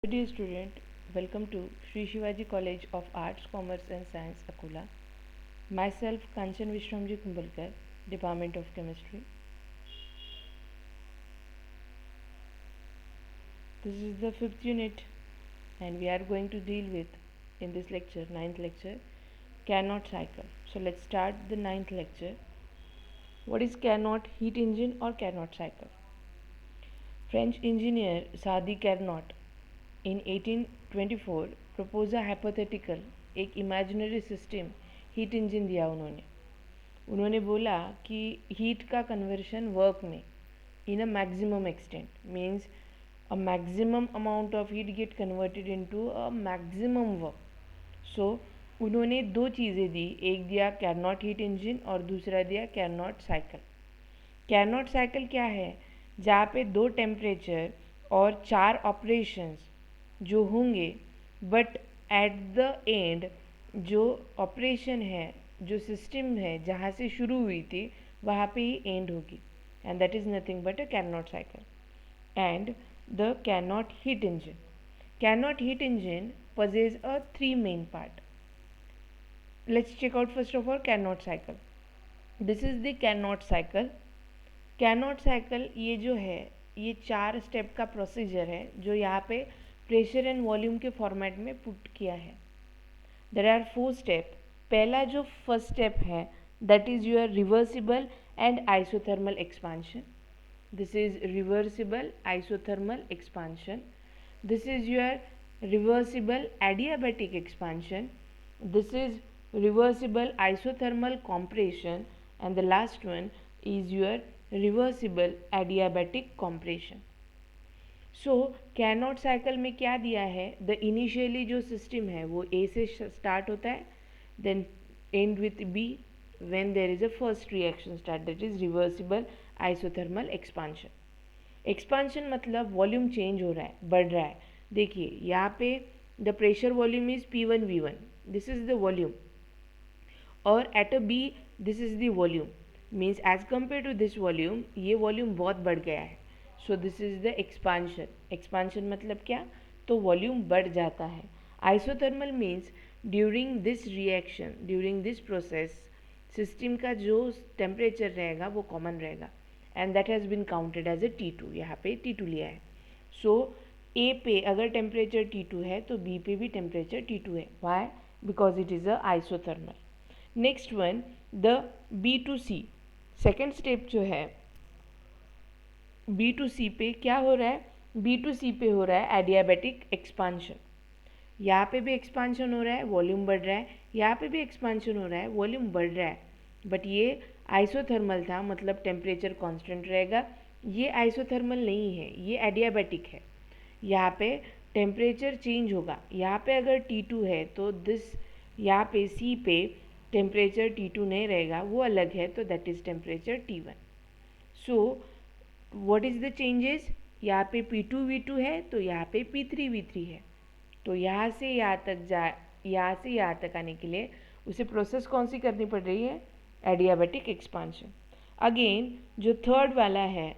Dear student, welcome to Sri Shivaji College of Arts, Commerce and Science, Akola. Myself, Kanchan Vishramji Kumbalkar, Department of Chemistry. This is the fifth unit, and we are going to deal with, in this lecture, ninth lecture, Carnot cycle. So let's start the ninth lecture. What is Carnot heat engine or Carnot cycle? French engineer Sadi Carnot in 1824 proposed a hypothetical, एक imaginary system heat engine दिया उन्होंने बोला कि heat का conversion work में in a maximum extent means a maximum amount of heat get converted into a maximum work. So उन्होंने दो चीज़ें दी, एक दिया कैरनॉट हीट इंजन और दूसरा दिया कैरनॉट साइकिल. कैरनॉट साइकिल क्या है? जहाँ पे दो टेम्परेचर और चार ऑपरेशंस जो होंगे, बट एट द एंड जो ऑपरेशन है, जो सिस्टम है जहाँ से शुरू हुई थी वहाँ पे ही एंड होगी, and that is nothing but a Carnot cycle. And the Carnot heat engine. Carnot heat engine possesses a three main part. Let's check out first of all Carnot cycle. This is the Carnot cycle. Carnot cycle ये जो है ये 4 step का procedure है जो यहाँ पे pressure and volume के फॉर्मेट में पुट किया है. There are 4 step. पहला जो फर्स्ट स्टेप है that is your reversible and isothermal expansion. This is reversible isothermal expansion. This is your reversible adiabatic expansion. This is reversible isothermal compression, and the last one is your reversible adiabatic compression. So Carnot cycle में क्या दिया है? The initially जो system है वो A से start होता है, then end with B when there is a first reaction start, that is reversible isothermal expansion. Expansion मतलब वॉल्यूम चेंज हो रहा है, बढ़ रहा है. देखिए यहाँ पे the pressure volume is P1V1, this is the volume, और at a B this is the volume. Means as compare to this volume ये वॉल्यूम बहुत बढ़ गया है. So this is the expansion. Expansion मतलब क्या? तो वॉल्यूम बढ़ जाता है. Isothermal means during this reaction, during this process system का जो टेम्परेचर रहेगा वो कॉमन रहेगा, and that has been counted as a T2. यहाँ पे T2 लिया है. सो ए पे अगर टेम्परेचर T2 है तो बी पे भी टेम्परेचर T2 है. Why? Because it is a isothermal. Next one the B2C. Second step जो है B2C पे क्या हो रहा है? B2C पे हो रहा है एडियाबेटिक एक्सपांशन. यहाँ पे भी एक्सपांशन हो रहा है, वॉल्यूम बढ़ रहा है. यहाँ पे भी एक्सपांशन हो रहा है, वॉल्यूम बढ़ रहा है. बट ये आइसोथर्मल था, मतलब टेम्परेचर कांस्टेंट रहेगा. ये आइसोथर्मल नहीं है, ये एडियाबेटिक है. यहाँ पे टेम्परेचर चेंज होगा. यहाँ पे अगर T2 है तो दिस यहाँ पे C पे टेम्परेचर T2 नहीं रहेगा, वो अलग है, तो that is temperature T1. So what is the changes? यहाँ पे P2V2 है तो यहाँ पे P3V3 है. तो यहाँ से यहाँ तक यहाँ से यहाँ तक आने के लिए उसे प्रोसेस कौन सी करनी पड़ रही है? Adiabatic expansion. अगेन जो थर्ड वाला है,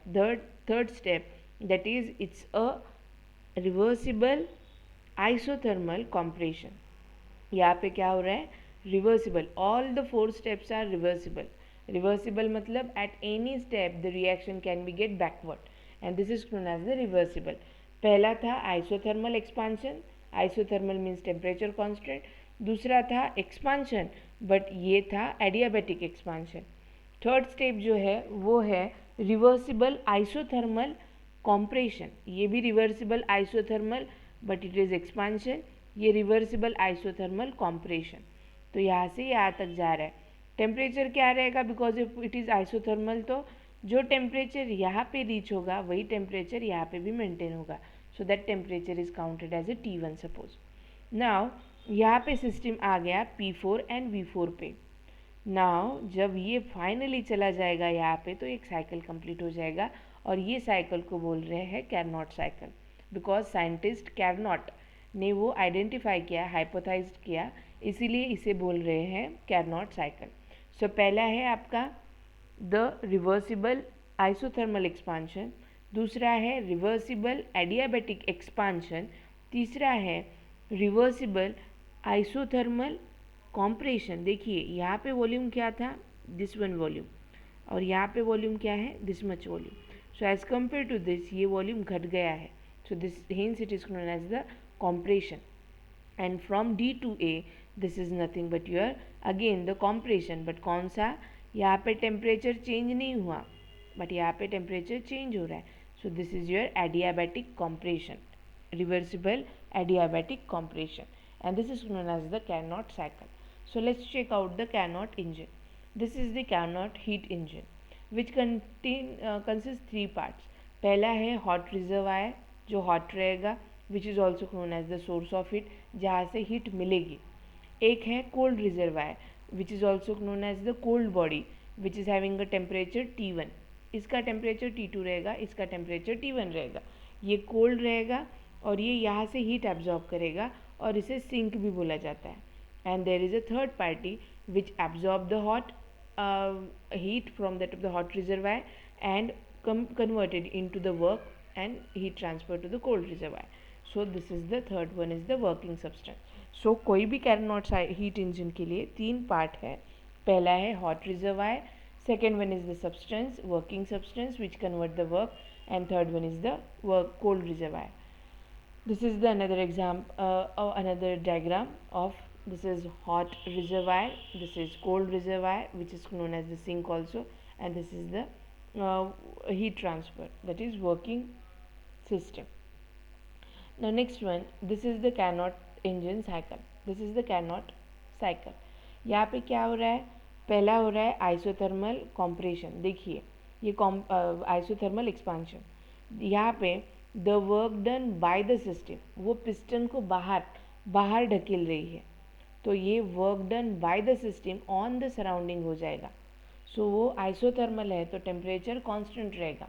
third step, that is it's a reversible isothermal compression. यहाँ पे क्या हो रहा है? Reversible. All the 4 steps are reversible. Reversible मतलब at any step the reaction can be get backward, and this is known as the reversible. पहला था isothermal expansion. Isothermal means temperature constant. दूसरा था एक्सपांशन, बट ये था adiabatic expansion. Third step जो है वो है रिवर्सिबल आइसोथर्मल कॉम्प्रेशन. ये भी reversible isothermal, but it is expansion. ये रिवर्सिबल आइसोथर्मल कॉम्प्रेशन. तो यहाँ से यहाँ तक जा रहा है. टेम्परेचर क्या रहेगा? बिकॉज इट इज़ आइसोथर्मल, तो जो टेम्परेचर यहाँ पे रीच होगा वही टेम्परेचर यहाँ पे भी मेंटेन होगा. So that temperature is counted as a T1 suppose. Now यहाँ पे सिस्टम आ गया P4 एंड V4 पे. नाउ जब ये फाइनली चला जाएगा यहाँ पे तो एक साइकिल कंप्लीट हो जाएगा, और ये साइकिल को बोल रहे हैं Carnot cycle, because scientist Carnot ने वो आइडेंटिफाई किया, हाइपोथाइज्ड किया, इसीलिए इसे बोल रहे हैं कैरनॉट साइकिल. सो पहला है आपका द रिवर्सिबल आइसोथर्मल एक्सपांशन, दूसरा है रिवर्सिबल एडियाबेटिक एक्सपांशन, तीसरा है रिवर्सिबल आइसोथर्मल कॉम्प्रेशन। देखिए यहाँ पे वॉल्यूम क्या था, दिस वन वॉल्यूम, और यहाँ पे वॉल्यूम क्या है, this much volume. So as compare to this ये वॉल्यूम घट गया है, so this hence it is known as the compression. And from D to A this is nothing but your again the compression, but कौन सा, यहाँ पे temperature change नहीं हुआ बट यहाँ पे टेम्परेचर चेंज हो रहा है, so this is your adiabatic compression, reversible adiabatic compression, and this is known as the Carnot cycle. So let's check out the Carnot engine. This is the Carnot heat engine which consists three parts. पहला है hot reservoir जो hot रहेगा, which is also known as the source of heat, जहाँ से heat मिलेगी. एक है cold reservoir which is also known as the cold body which is having a temperature T1. इसका टेम्परेचर T2 रहेगा, इसका टेम्परेचर T1 रहेगा. ये कोल्ड रहेगा और ये यहाँ से हीट एब्जॉर्ब करेगा और इसे सिंक भी बोला जाता है. And there is a third party which absorb the hot heat from that of the hot reservoir and converted into the work and heat transfer to the cold reservoir. So this is the third one is the working substance. So कोई भी Carnot heat engine के लिए तीन part है. पहला है hot reservoir, second one is the substance, working substance which convert the work, and third one is the cold reservoir. This is the another another diagram of this is hot reservoir, this is cold reservoir which is known as the sink also, and this is the heat transfer, that is working system. Now next one, this is the Carnot engine cycle. This is the Carnot cycle. यहाँ पे क्या हो रहा है, पहला हो रहा है आइसोथर्मल कॉम्प्रेशन. देखिए ये आइसोथर्मल एक्सपांशन. यहाँ पे the work done by the system, वो पिस्टन को बाहर ढकेल रही है, तो ये work done by the system on the surrounding हो जाएगा. सो वो आइसोथर्मल है तो टेम्परेचर कांस्टेंट रहेगा.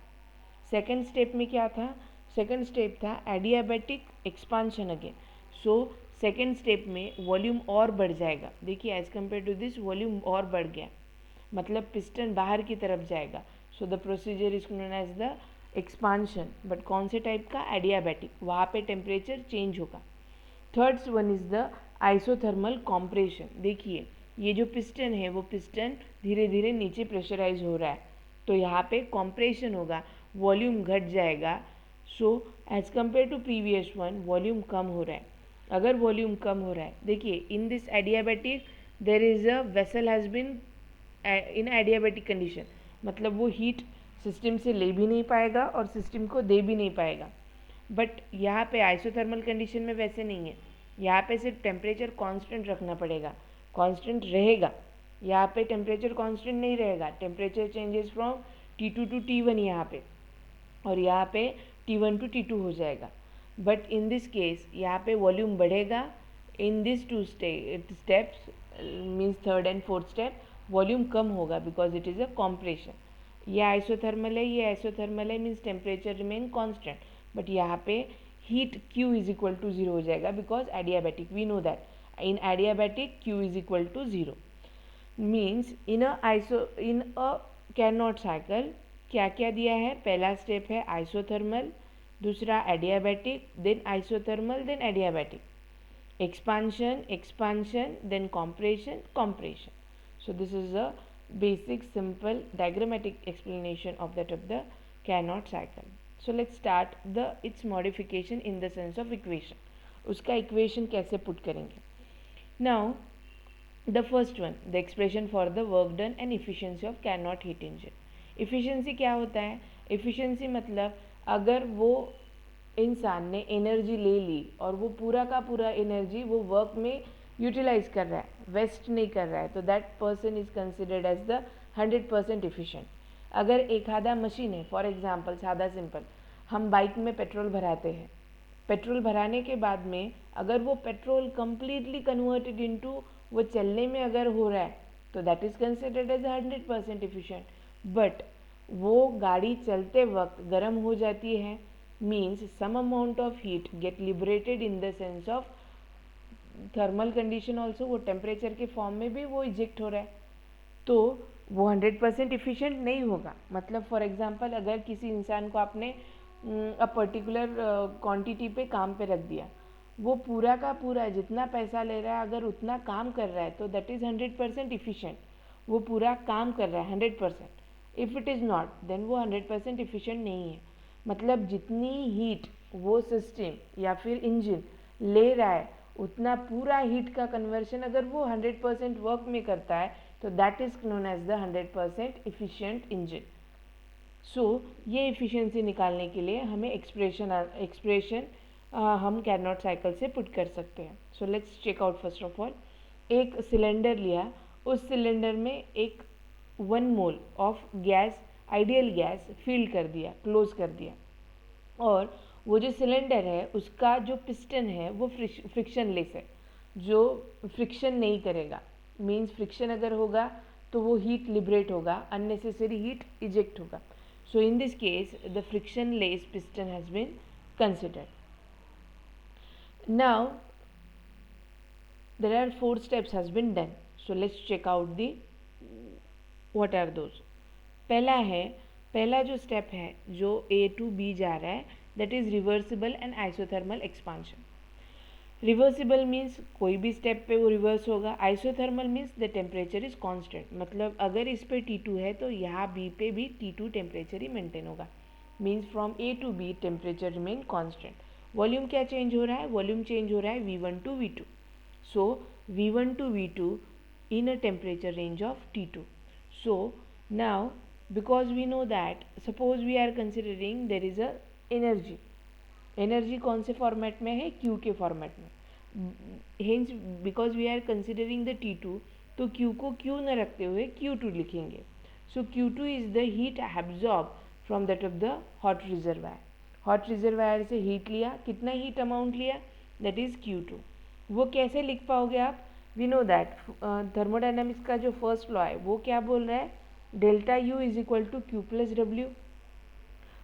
सेकेंड स्टेप में क्या था, सेकेंड स्टेप था adiabatic expansion again. So second step में वॉल्यूम और बढ़ जाएगा. देखिए as compare to this volume और बढ़ गया, मतलब पिस्टन बाहर की तरफ जाएगा. So the procedure is known as the expansion, but कौन से टाइप का, एडियाबैटिक. वहाँ पे टेम्परेचर चेंज होगा. Third one is the isothermal compression. देखिए ये जो पिस्टन है वो पिस्टन धीरे धीरे नीचे प्रेशराइज हो रहा है, तो यहाँ पे कॉम्प्रेशन होगा, वॉल्यूम घट जाएगा. So as compare to previous one volume कम हो रहा है. अगर वॉल्यूम कम हो रहा है, देखिए in this adiabatic there is a vessel has been in adiabatic condition, मतलब वो हीट सिस्टम से ले भी नहीं पाएगा और सिस्टम को दे भी नहीं पाएगा. बट यहाँ पे आइसोथर्मल कंडीशन में वैसे नहीं है. यहाँ पे सिर्फ टेम्परेचर कांस्टेंट रखना पड़ेगा, कांस्टेंट रहेगा. यहाँ पे टेम्परेचर कांस्टेंट नहीं रहेगा, temperature changes from T2 to T1 यहाँ पे, और यहाँ पे T1 टू T2 हो जाएगा. बट इन दिस केस यहाँ पे वॉल्यूम बढ़ेगा. In this two steps means third and fourth step volume कम होगा because it is a compression. ये आइसोथर्मल है, ये आइसोथर्मल है means temperature remain constant, but यहाँ पे heat Q is equal to 0 हो जाएगा because adiabatic, we know that in adiabatic Q is equal to 0. Means in a Carnot cycle क्या क्या दिया है, पहला स्टेप है आइसोथर्मल, दूसरा adiabatic, then isothermal, then adiabatic, expansion, then compression. So this is a basic simple diagrammatic explanation of the Carnot cycle. So let's start its modification in the sense of equation. उसका equation कैसे put करेंगे. Now the first one, the expression for the work done and efficiency of Carnot heat engine. Efficiency क्या होता है, efficiency मतलब अगर वो इंसान ने एनर्जी ले ली और वो पूरा का पूरा एनर्जी वो वर्क में यूटिलाइज कर रहा है, वेस्ट नहीं कर रहा है, तो that person is considered as the 100% efficient. अगर एक आधा मशीन है, फॉर एग्जांपल सादा सिंपल, हम बाइक में पेट्रोल भराते हैं, पेट्रोल भराने के बाद में अगर वो पेट्रोल कम्प्लीटली कन्वर्टेड इनटू वो चलने में अगर हो रहा है तो that is considered as 100% efficient. But वो गाड़ी चलते वक्त गर्म हो जाती है, means some amount of heat get liberated in the sense of thermal condition also, वो टेम्परेचर के फॉर्म में भी वो इजेक्ट हो रहा है, तो वो 100% इफिशिएंट नहीं होगा. मतलब फॉर एग्जांपल अगर किसी इंसान को आपने अ पर्टिकुलर क्वांटिटी पे काम पे रख दिया वो पूरा का पूरा जितना पैसा ले रहा है अगर उतना काम कर रहा है तो दैट इज़ 100% इफ़िशिएंट, वो पूरा काम कर रहा है 100%। If it is not then वो 100% इफ़िशिएंट नहीं है। मतलब जितनी हीट वो सिस्टम या फिर इंजन ले रहा है उतना पूरा हीट का कन्वर्शन अगर वो 100% वर्क में करता है तो that is known as the 100% efficient engine. So ये इफ़िशियंसी निकालने के लिए हमें एक्सप्रेशन हम कैरनॉट साइकिल से पुट कर सकते हैं। So let's check out first of all. एक सिलेंडर लिया, उस सिलेंडर में एक 1 mole of gas, ideal gas fill कर दिया, क्लोज कर दिया, और वो जो सिलेंडर है उसका जो पिस्टन है वो फ्रिक्शनलेस है, जो फ्रिक्शन नहीं करेगा। मीन्स फ्रिक्शन अगर होगा तो वो हीट लिबरेट होगा, अननेसेसरी हीट इजेक्ट होगा। So in this case the frictionless piston has been considered. Now there are 4 steps has been done. So let's check out the what are those. पहला जो step है जो A to B जा रहा है that is reversible and isothermal expansion. Reversible means कोई भी step पे वो रिवर्स होगा। Isothermal means the temperature is constant, मतलब अगर इस पे T2 है तो यहाँ B पे भी T2 टेम्परेचर ही मेंटेन होगा। Means from A to B temperature remain constant. Volume क्या चेंज हो रहा है? वॉल्यूम चेंज हो रहा है V1 to V2. So V1 to V2 in a temperature range of T2. So now because we know that suppose we are considering there is a energy कौन से format में है? Q के format में। Hence because we are considering the T2 तो Q को Q न रखते हुए Q2 लिखेंगे। सो Q2 is the heat absorb from that of the hot reservoir. Hot reservoir से हीट लिया, कितना हीट अमाउंट लिया? That is Q2। वो कैसे लिख पाओगे आप? वी नो दैट थर्मोडाइनमिक्स का जो फर्स्ट लॉ है वो क्या बोल रहा है? Delta U is equal to Q plus W.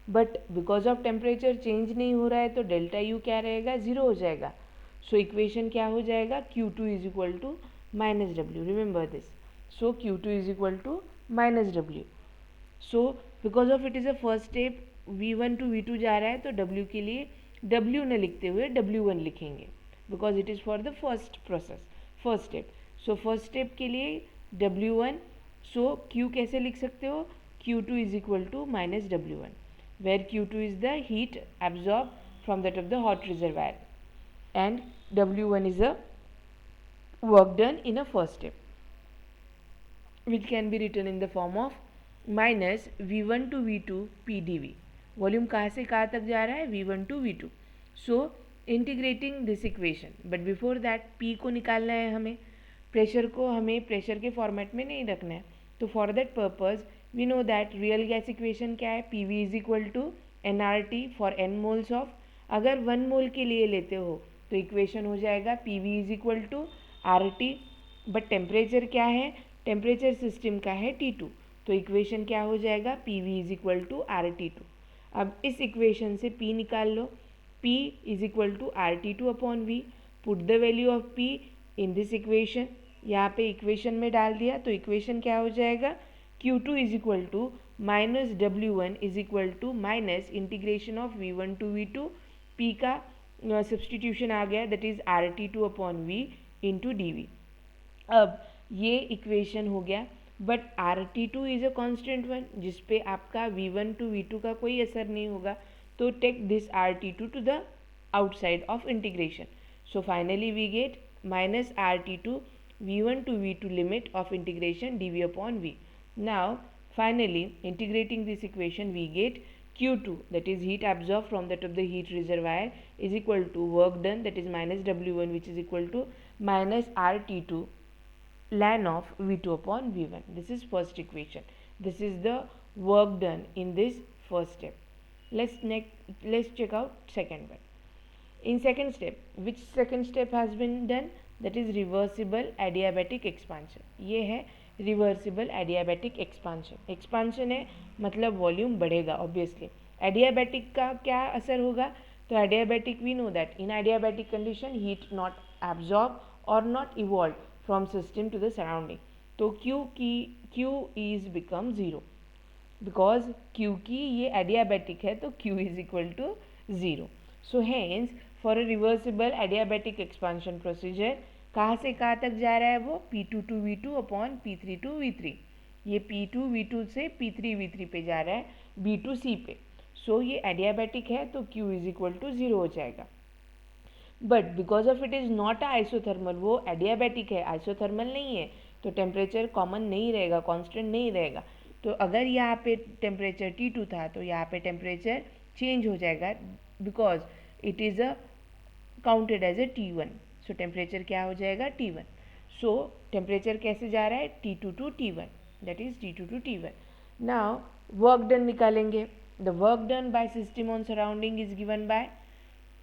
But because of temperature change नहीं हो रहा है तो डेल्टा यू क्या रहेगा? ज़ीरो हो जाएगा। सो इक्वेशन क्या हो जाएगा? Q2 is equal to minus W. Remember this. So Q2 is equal to minus W. So because of it is a first step, V1 to V2 जा रहा है तो W के लिए W न लिखते हुए W1 लिखेंगे because it is for the first process, first step. So first step के लिए W1। सो Q कैसे लिख सकते हो? Q2 is equal to minus W1, where Q2 is the heat absorbed from that of the hot reservoir and W1 is a work done in a first step, which can be written in the form of minus V1 to V2 PdV. Volume कहाँ से कहाँ तक जा रहा है? V1 to V2. So integrating this equation, but before that P को निकालना है हमें, प्रेशर को हमें प्रेशर के फॉर्मेट में नहीं रखना है। तो for that purpose we know that real gas equation क्या है? PV is equal to NRT for N moles of. अगर 1 मोल के लिए लेते हो तो इक्वेशन हो जाएगा PV is equal to RT, but temperature क्या है? टेम्परेचर सिस्टम का है T2, तो इक्वेशन क्या हो जाएगा? PV is equal to RT2। अब इस इक्वेशन से P निकाल लो। P is equal to RT2 upon V। Put the value of P in this equation, यहाँ पे इक्वेशन में डाल दिया तो इक्वेशन क्या हो जाएगा? Q2 is equal to minus W1 is equal to minus integration of V1 to V2। P का सब्सटीट्यूशन आ गया that is RT2 upon V into DV। अब ये इक्वेशन हो गया, but RT2 is a constant one जिसपे आपका V1 to V2 का कोई असर नहीं होगा, तो take this RT2 to the outside of integration. So finally we get minus RT2 V1 to V2 limit of integration dV upon V. Now finally integrating this equation we get Q2 that is heat absorbed from that of the heat reservoir is equal to work done that is minus W1 which is equal to minus RT2 ln of V2 upon V1. This is first equation. This is the work done in this first step. Let's check out second one. In second step, which second step has been done? That is reversible adiabatic expansion. ये है reversible adiabatic expansion. Expansion है मतलब volume बढ़ेगा obviously. Adiabatic का क्या असर होगा? तो adiabatic we know that in adiabatic condition heat not absorbed or not evolved from system to the surrounding. तो Q is become zero because क्योंकि ये adiabatic है तो Q is equal to zero. So hence for a reversible adiabatic expansion procedure कहाँ से कहाँ तक जा रहा है वो P2 to V2 upon P3 to V3, ये P2 V2 से P3 V3 पे जा रहा है B to C पे। सो ये एडियाबैटिक है तो Q इज इक्वल टू 0 हो जाएगा। But because of it is not a isothermal, वो एडियाबैटिक है, आइसोथर्मल नहीं है, तो टेम्परेचर कॉमन नहीं रहेगा, कांस्टेंट नहीं रहेगा। तो अगर यहाँ पे टेम्परेचर T2 था तो यहाँ पे टेम्परेचर चेंज हो जाएगा because it is a counted as a T1। सो टेम्परेचर क्या हो जाएगा T1। सो टेम्परेचर कैसे जा रहा है T2 to T1, that is T2 to T1। Now work done निकालेंगे। The work done by system on surrounding is given by,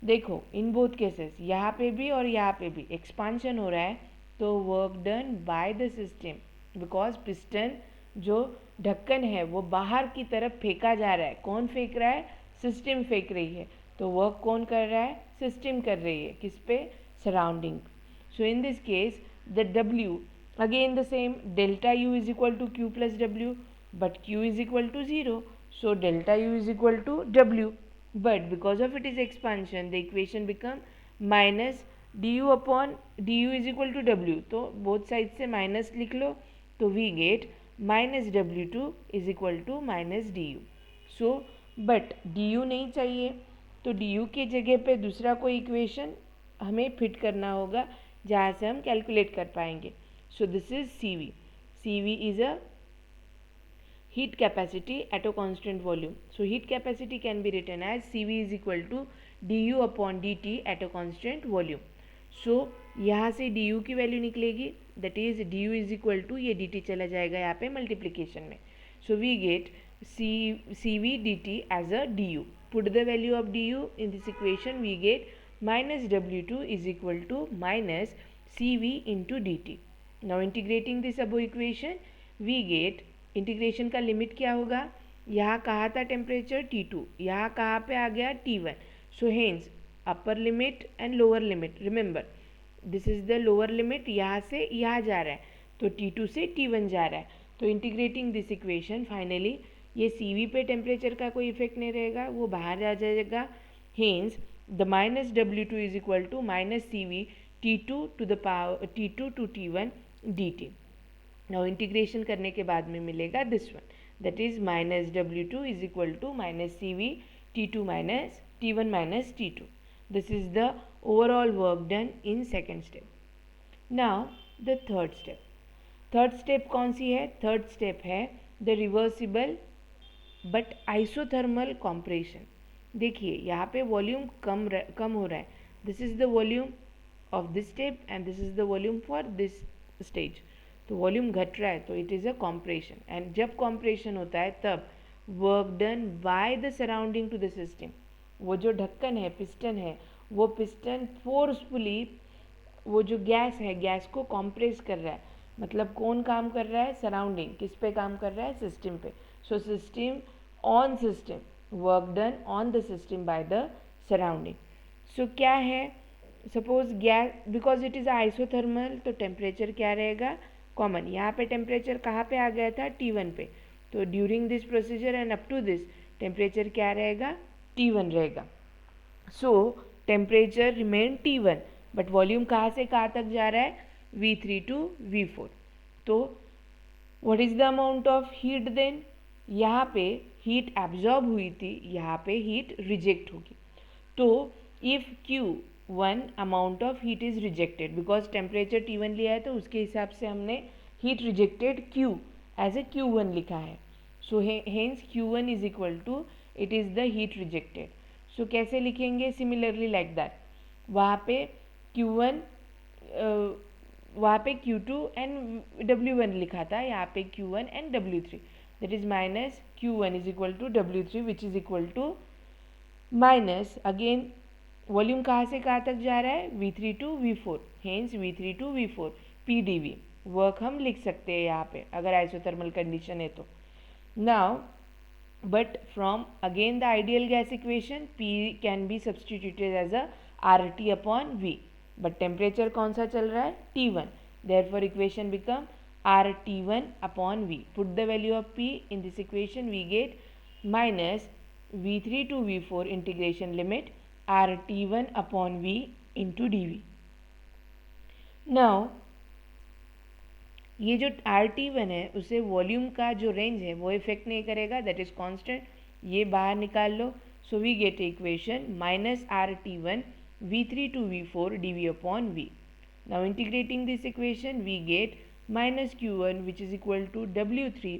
देखो इन बोथ केसेस यहाँ पे भी और यहाँ पे भी एक्सपांशन हो रहा है, तो work done by the system because piston जो ढक्कन है वो बाहर की तरफ फेंका जा रहा है। कौन फेंक रहा है? सिस्टम फेंक रही है। तो वर्क कौन कर रहा है? सिस्टम कर रही है। किस पे? Surrounding. So in this case the W again the same, delta U is equal to Q plus W, but Q is equal to 0, so delta U is equal to W, but because of it is expansion the equation become minus du upon du is equal to W, तो both sides से minus लिख लो तो we get minus W2 is equal to minus du। so but du नहीं चाहिए तो du के जगह पे दूसरा कोई इक्वेशन हमें फिट करना होगा जहाँ से हम कैलकुलेट कर पाएंगे। So this is CV. CV is a heat capacity at a constant volume. So heat capacity can be written as CV is equal to du upon dt at a constant volume. So यहाँ से du की value निकलेगी, that is du is equal to ये dt चला जाएगा यहाँ पे multiplication में। So we get CV dt as a du. Put the value of du in this equation, we get minus W2 is equal to minus CV into dt. Now integrating this above equation we get, integration का limit क्या होगा? यहाँ कहाँ था temperature T2, यहाँ कहाँ पे आ गया T1। So hence upper limit and lower limit, remember this is the lower limit, यहाँ से यहाँ जा रहा है तो T2 से T1 जा रहा है। तो इंटीग्रेटिंग दिस इक्वेशन फाइनली ये CV पे टेम्परेचर का कोई इफेक्ट नहीं रहेगा, वो बाहर आ जाएगा। Hence the minus W2 is equal to minus CV T2 to the power T2 to T1 dt। Now integration करने के बाद में मिलेगा this one, that is minus W2 is equal to minus CV T2 minus T1 minus T2। This is the overall work done in second step. Now the third step, third step कौन सी है? Third step है the reversible but isothermal compression. देखिए यहाँ पे volume कम हो रहा है, this is the volume of this step and this is the volume for this stage, तो वॉल्यूम घट रहा है तो it is a compression. And जब कॉम्प्रेशन होता है तब work done by the surrounding to the system, वो जो ढक्कन है, पिस्टन है, वो पिस्टन फोर्सफुली वो जो गैस है गैस को कॉम्प्रेस कर रहा है। मतलब कौन काम कर रहा है? सराउंडिंग। किस पे काम कर रहा है? सिस्टम पे। So system on system, work done on the system by the surrounding. So क्या है? Suppose gas because it is isothermal तो टेम्परेचर क्या रहेगा? कॉमन। यहाँ पे टेम्परेचर कहाँ पे आ गया था? T1 पे। तो during this procedure and up to this temperature क्या रहेगा? T1 रहेगा। So temperature remain T1 but volume कहाँ से कहाँ तक जा रहा है? V3 to V4। तो what is the amount of heat then? यहाँ पे हीट एब्जॉर्ब हुई थी, यहाँ पे हीट रिजेक्ट होगी। तो if Q1 amount of heat is rejected, because temperature T1 लिया है तो उसके हिसाब से हमने heat rejected Q as a Q1 लिखा है। So hence Q1 is equal to it is the heat rejected. So कैसे लिखेंगे? सिमिलरली लाइक दैट, वहाँ पे Q1 वहाँ पे Q2 एंड W1 लिखा था, यहाँ पे Q1 and W3, that is minus Q1 is equal to W3 which is equal to minus again volume कहाँ से कहाँ तक जा रहा है? V3 to V4, hence V3 to V4 PdV। Work हम लिख सकते हैं यहाँ पे अगर आइसोथर्मल कंडीशन है तो। Now but from again the ideal gas equation P can be substituted as a RT upon V, but temperature कौन सा चल रहा है? T1, therefore equation become RT1 upon V. Put the value of P in this equation, we get minus V3 to V4 integration limit RT1 upon V into dV. Now ये जो RT1 है उसे volume का जो range है वो effect नहीं करेगा, दैट इज कांस्टेंट, ये बाहर निकाल लो. So we get equation minus RT1 V3 to V4 dV upon V. Now integrating this equation we get minus Q1 which is equal to W3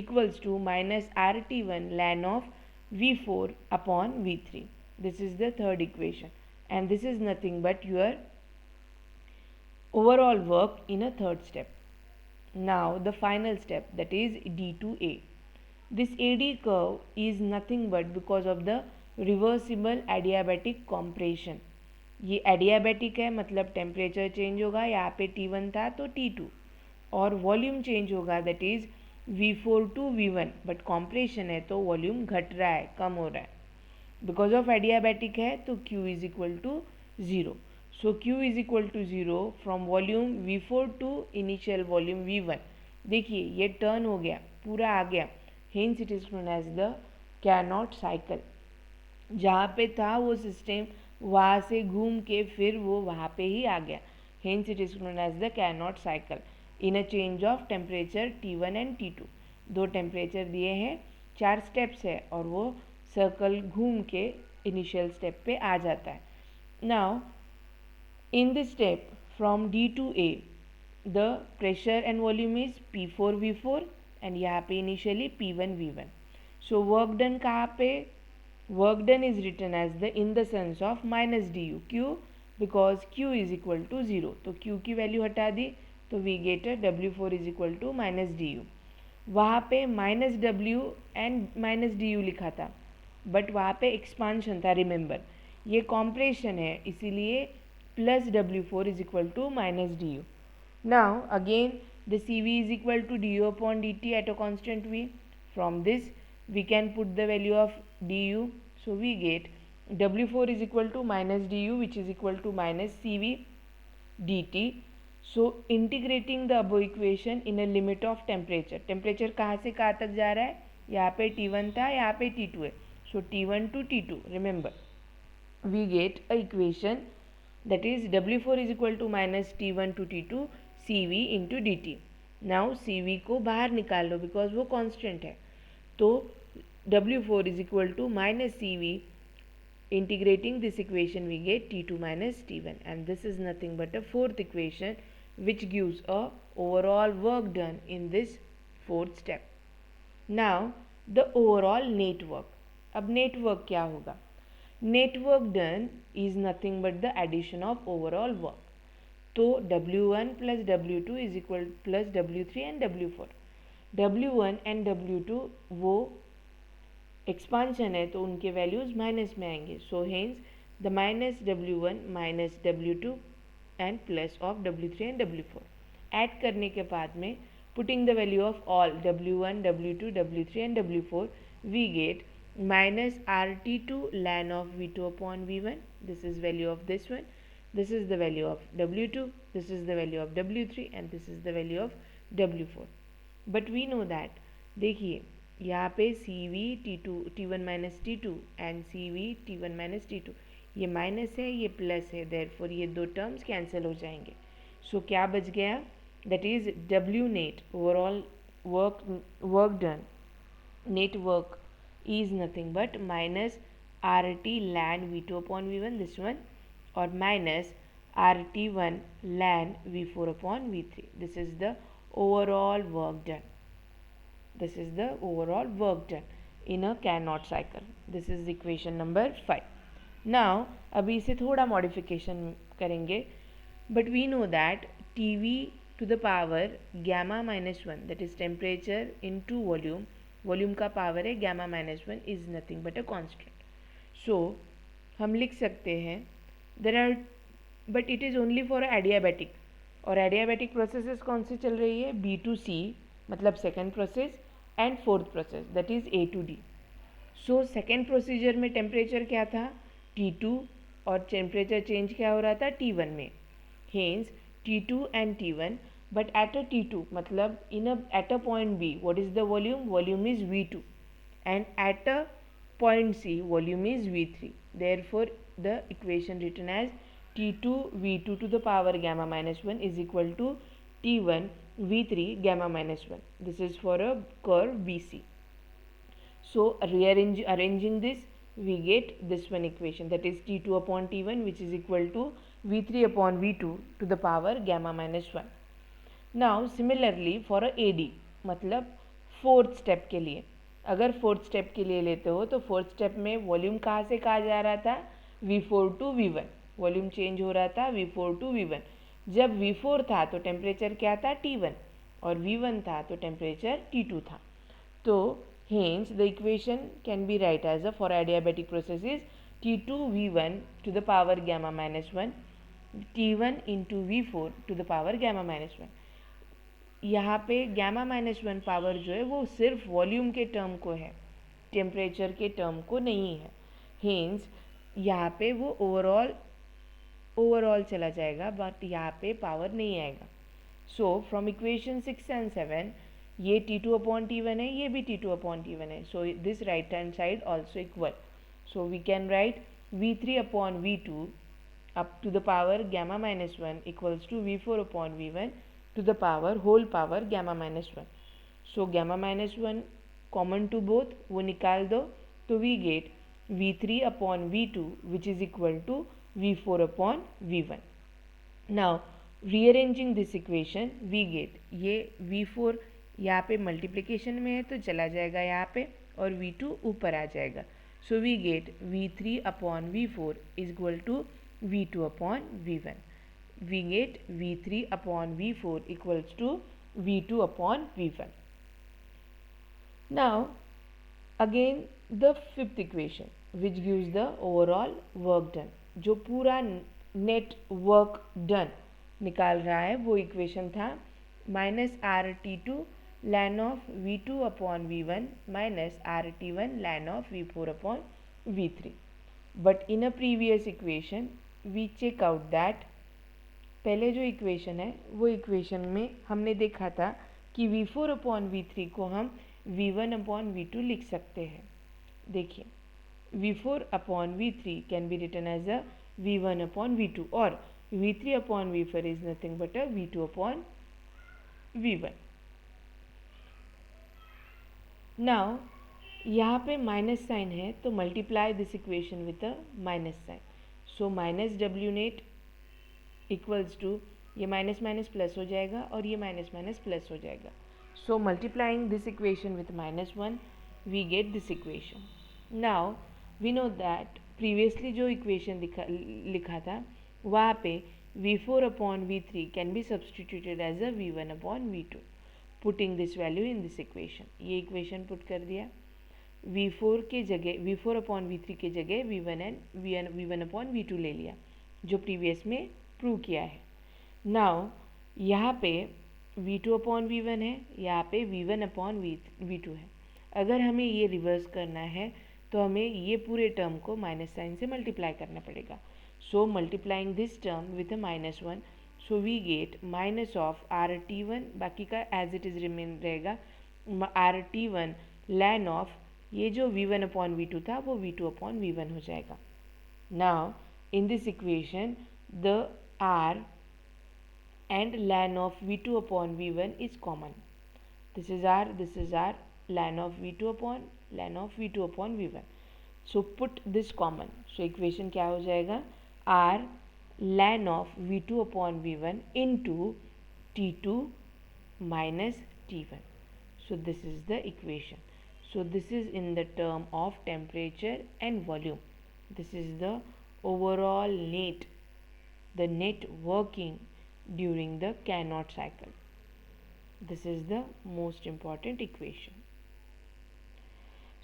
equals to minus RT1 ln of V4 upon V3. This is the third equation and this is nothing but your overall work in a third step. Now the final step, that is D2A. This AD curve is nothing but because of the reversible adiabatic compression. ये adiabatic है मतलब temperature change होगा, यहाँ पे T1 था तो T2 और volume change होगा, that is V4 to V1, but compression है तो वॉल्यूम घट रहा है, कम हो रहा है. बिकॉज ऑफ adiabatic है तो Q is equal to 0. So Q is equal to 0 from volume V4 to initial volume V1. देखिए ये टर्न हो गया, पूरा आ गया. Hence it is known as the Carnot cycle. जहाँ पे था वो सिस्टम वहाँ से घूम के फिर वो वहाँ पे ही आ गया. Hence it is known as the Carnot cycle in a change of temperature T1 and T2. दो टेम्परेचर दिए हैं, 4 स्टेप्स है और वो सर्कल घूम के इनिशियल स्टेप पे आ जाता है. Now in this step from D to A, the pressure and volume is P4 V4 and यहाँ पे initially P1 V1. So work done कहाँ पे? Work done is written as the in the sense of minus du Q because Q is equal to 0. तो Q की value हटा दी तो we get a W4 is equal to minus du. वहाँ पे minus W and minus du लिखा था but वहाँ पे एक्सपांशन था, रिमेंबर ये कॉम्प्रेशन है इसीलिए plus W4 is equal to minus du. Now again the Cv is equal to du upon dt at a constant V. From this we can put the value of du. So we get W4 is equal to minus du which is equal to minus Cv dt. So integrating the above equation in a limit of temperature. Temperature कहाँ से कहाँ तक जा रहा है? यहाँ पे T1 था, यहाँ पे T2 है. So T1 to T2. Remember we get a equation that is W4 is equal to minus T1 to T2 Cv into dt. Now Cv को बाहर निकाल लो because वो constant है, तो W4 is equal to minus Cv. Integrating this equation we get T2 minus T1 and this is nothing but a fourth equation which gives a overall work done in this fourth step. Now the overall net work. अब net work क्या होगा? Net work done is nothing but the addition of overall work. तो W1 plus W2 is equal plus W3 and W4. W1 and W2 वो expansion है तो उनके values minus में आएंगे. So hence the minus W1 minus W2 and plus of W3 and W4. Add करने के बाद में putting the value of all W1, W2, W3 and W4 we get minus RT2 ln of V2 upon V1. This is value of this one. This is the value of W2. This is the value of W3 and this is the value of W4. But we know that देखिए यहाँ पे CV T2 T1 minus T2 and CV T1 minus T2 ये minus है ये plus है, therefore ये दो terms cancel हो जाएंगे. सो क्या बच गया? That is W net overall work done, net work is nothing but minus RT ln V2 upon V1, this one, or minus RT1 ln V4 upon V3. This is the overall work done. This is the overall work done in a Carnot cycle. This is equation number 5. Now अभी इसे थोड़ा modification करेंगे, but we know that TV to the power gamma minus 1, that is temperature into volume, volume का power है gamma minus 1 is nothing but a constant. So हम लिख सकते हैं there are, but it is only for adiabatic, और adiabatic processes कौन सी चल रही है? B to C मतलब second process and fourth process that is A to D. So second procedure में टेम्परेचर क्या था? T2 और टेम्परेचर चेंज क्या हो रहा था? T1 में. Hence T2 and T1, but at a T2 मतलब at a point B, what is the volume? Volume is V2 and at a point C volume is V3. Therefore the equation written as T2 V2 to the power gamma minus 1 is equal to T1 V3 gamma minus 1. This is for a curve BC. So arranging this, we get this one equation, that is T2 upon T1, which is equal to V3 upon V2 to the power gamma minus 1. Now similarly for a AD, मतलब fourth step के लिए, अगर fourth step के लिए लेते हो तो fourth step में वॉल्यूम कहाँ से कहाँ जा रहा था, V4 to V1, volume change हो रहा था V4 टू V1. जब V4 था तो टेम्परेचर क्या था, T1, और V1 था तो टेम्परेचर T2 था. तो hence the equation can be write as a for adiabatic process is T2 V1 to the power gamma minus 1 T1 into V4 to the power gamma minus 1. यहाँ पे gamma minus 1 power जो है वो सिर्फ volume के term को है, temperature के टर्म को नहीं है. hence यहाँ पे वो ओवरऑल चला जाएगा, बट यहाँ पे पावर नहीं आएगा. सो फ्रॉम इक्वेशन 6 एंड 7 ये T2 अपॉन T1 है, ये भी T2 अपॉन T1 है. So this right hand side also equal. So we can write V3 upon V2 up to the power gamma minus 1 equals to V4 upon V1 to the power whole power gamma minus 1. So gamma minus 1 common to both, वो निकाल दो तो we get V3 upon V2 which is equal to V4 upon V1. Now rearranging this equation we get ये V4 यहाँ पे multiplication में है तो चला जाएगा यहाँ पे, और V2 ऊपर आ जाएगा. So we get V3 upon V4 is equal to V2 upon V1. We get V3 upon V4 equals to V2 upon V1. Now again the fifth equation which gives the overall work done, जो पूरा net work done निकाल रहा है वो equation था minus RT2 ln of V2 upon V1 minus RT1 ln of V4 upon V3. But in a previous equation we check out that पहले जो equation है वो इक्वेशन में हमने देखा था कि V4 upon V3 को हम V1 upon V2 लिख सकते हैं. देखिए V4 upon V3 can be written as a V1 upon V2 और V3 upon V4 is nothing but a V2 upon V1. Now यहाँ पे माइनस साइन है तो multiply this equation with a minus sign. So minus W net equals to, ये minus minus plus हो जाएगा और ये माइनस माइनस प्लस हो जाएगा. So multiplying this equation with -1 we get this equation. Now we know that previously जो equation लिखा था वहाँ पे V4 upon V3 can be substituted as a V1 upon V2. Putting this value in this equation, ये equation put कर दिया. V4 के जगह V4 अपॉन V3 के जगह V1 अपॉन V2 ले लिया जो प्रीवियस में प्रूव किया है. नाउ यहाँ पे V2 अपॉन V1 है, यहाँ पे V1 अपॉन V2 है. अगर हमें ये रिवर्स करना है तो हमें ये पूरे टर्म को माइनस साइन से मल्टीप्लाई करना पड़ेगा. So multiplying this term with -1, so we get minus of RT1, बाकी का एज इट इज़ रिमेन रहेगा, RT1 ln ऑफ ये जो V1 अपॉन V2 था वो V2 अपॉन V1 हो जाएगा. Now in this equation the R and ln of V2 upon V1 is common. This is R, ln of V2 upon V1. So put this common. So equation क्या हो जाएगा, R ln of V2 upon V1 into T2 minus T1. So this is the equation. So this is in the term of temperature and volume. This is the overall net, the net working during the Carnot cycle. This is the most important equation.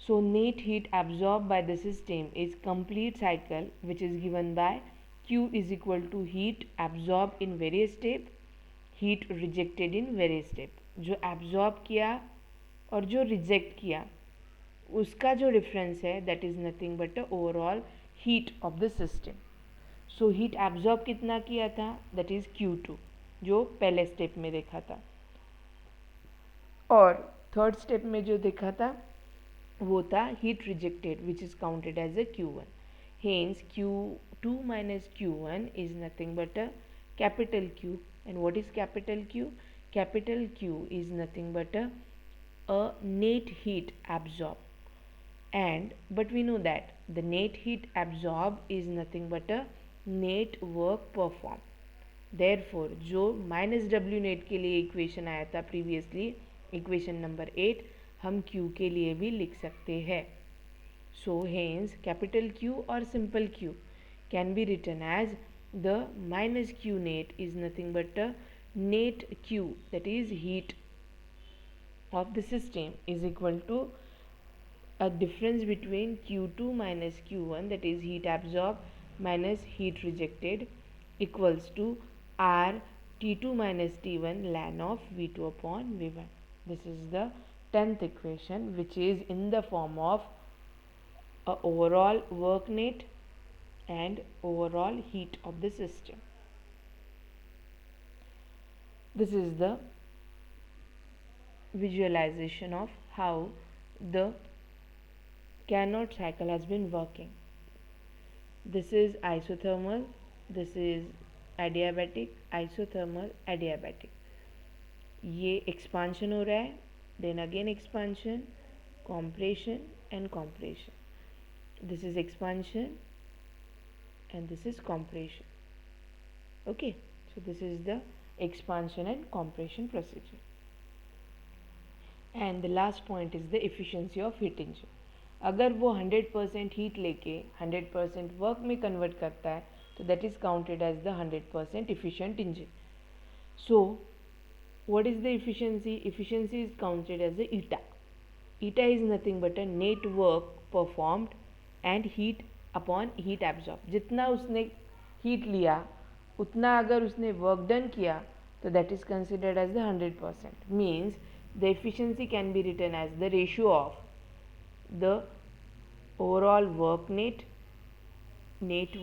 So net heat absorbed by the system is complete cycle which is given by Q is equal to heat absorbed in various step, heat rejected in various step. जो absorb किया और जो reject किया उसका जो difference है that is nothing but the overall heat of the system. So heat absorb कितना किया था, that is Q2 जो पहले स्टेप में देखा था, और थर्ड स्टेप में जो देखा था वो था heat rejected which is counted as a Q1. Hence Q2 minus Q1 is nothing but a capital Q. And what is capital Q? Capital Q is nothing but a net heat absorbed. And but we know that the net heat absorbed is nothing but a net work performed. Therefore जो minus W net के लिए equation आया था previously, equation number 8, हम Q के लिए भी लिख सकते हैं. So hence capital Q or simple Q can be written as the minus Q net is nothing but a net Q, that is heat of the system, is equal to a difference between Q2 minus Q1, that is heat absorbed minus heat rejected, equals to R T2 minus T1 ln of V2 upon V1. This is the 10th equation, which is in the form of a overall work net and overall heat of the system. This is the visualization of how the Carnot cycle has been working. This is isothermal, this is adiabatic, isothermal, adiabatic. ये expansion हो रहा है, then again expansion, compression and compression. This is expansion and this is compression. Okay, so this is the expansion and compression procedure. And the last point is the efficiency of heat engine. अगर वो 100% heat लेके 100% work में convert करता है तो that is counted as the 100% efficient engine. So what is the efficiency? Efficiency is counted as the eta. Eta is nothing but a net work performed and heat upon heat absorbed. जितना उसने heat लिया उतना अगर उसने work done किया तो that is considered as the 100%. Means the efficiency can be written as the ratio of the overall work net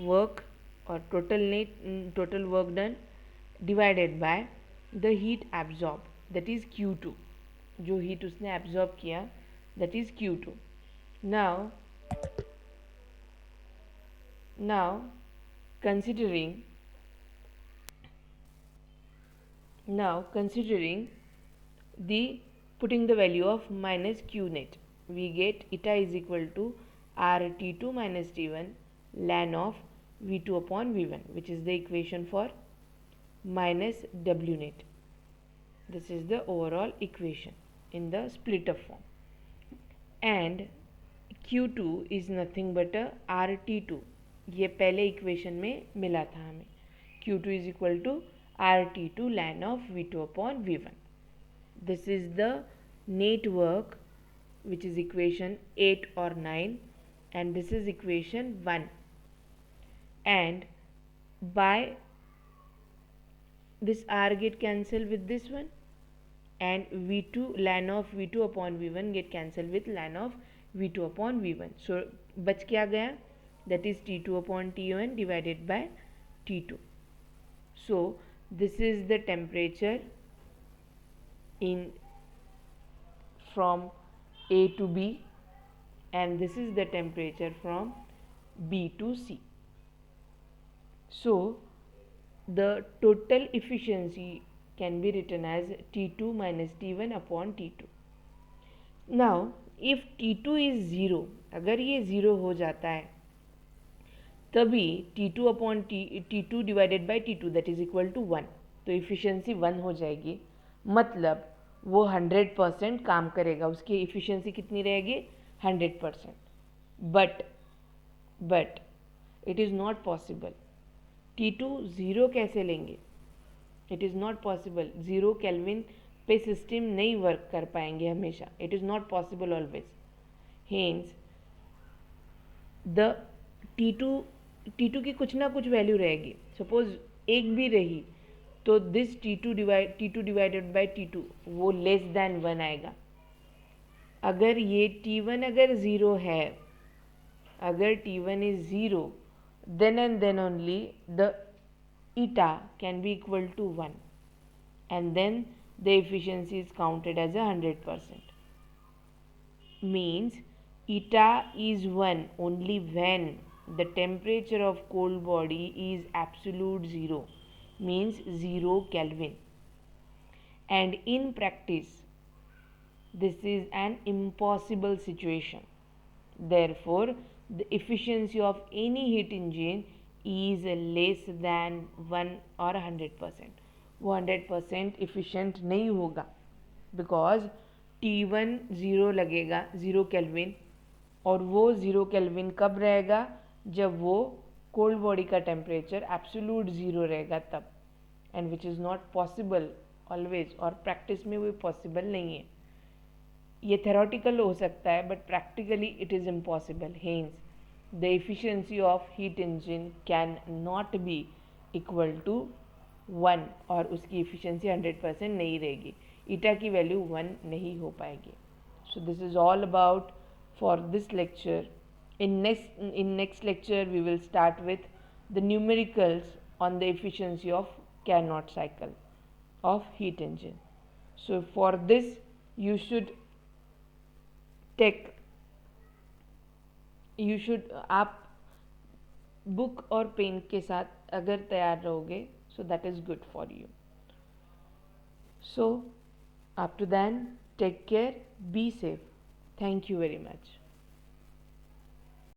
work or total work done divided by the heat absorbed, that is Q2. जो heat उसने absorb किया that is Q2. Now considering the putting the value of minus Q net, we get eta is equal to R T2 minus T1 ln of V2 upon V1, which is the equation for minus W net. This is the overall equation in the split up form. And Q2 is nothing but a RT2. ये पहले equation में मिला था हमें. Q2 is equal to RT2 ln of V2 upon V1. This is the net work, which is equation 8 or 9, and this is equation 1. And by this R get cancelled with this one, and V2 ln of V2 upon V1 get cancelled with ln of V2 upon V1. So बच क्या गया? That is T2 upon T1 divided by T2. So this is the temperature in from A to B, and this is the temperature from B to C. So the total efficiency can be written as T2 minus T1 upon T2. Now if T2 is 0, अगर ये 0 हो जाता है तभी T2 upon T2 divided by T2 that is equal to 1, तो efficiency 1 हो जाएगी. मतलब वो 100% काम करेगा, उसकी efficiency कितनी रहेगी? 100%. But it is not possible. T2 0 कैसे लेंगे? It is not possible. 0 Kelvin पे सिस्टम नहीं वर्क कर पाएंगे हमेशा. It is not possible always. Hence the T2 की कुछ ना कुछ वैल्यू रहेगी. सपोज एक भी रही तो this T2 divided by T2 वो लेस देन 1 आएगा. अगर ये T1 अगर 0 है, अगर T1 is 0, then and then only the eta can be equal to 1, and then the efficiency is counted as 100%. Means eta is 1 only when the temperature of cold body is absolute zero, means 0 Kelvin. And in practice, this is an impossible situation. Therefore, the efficiency of any heat engine is less than 1 or 100%. वो 100% efficient नहीं होगा, because T1 zero लगेगा, 0 kelvin, और वो 0 kelvin कब रहेगा, जब वो कोल्ड बॉडी का टेम्परेचर एब्सोल्यूट ज़ीरो रहेगा तब, and which is not possible always, और प्रैक्टिस में वो पॉसिबल नहीं है. ये थेरोटिकल हो सकता है, but practically it is impossible. Hence the efficiency of heat engine can not be equal to 1, और उसकी एफिशिएंसी 100% नहीं रहेगी. ईटा की वैल्यू 1 नहीं हो पाएगी. So this is all about for this lecture. In next lecture we will start with the numericals on the efficiency of Carnot cycle of heat engine. So for this you should आप book और pen के साथ अगर तैयार रहोगे, so that is good for you. So up to then, take care, be safe. Thank you very much.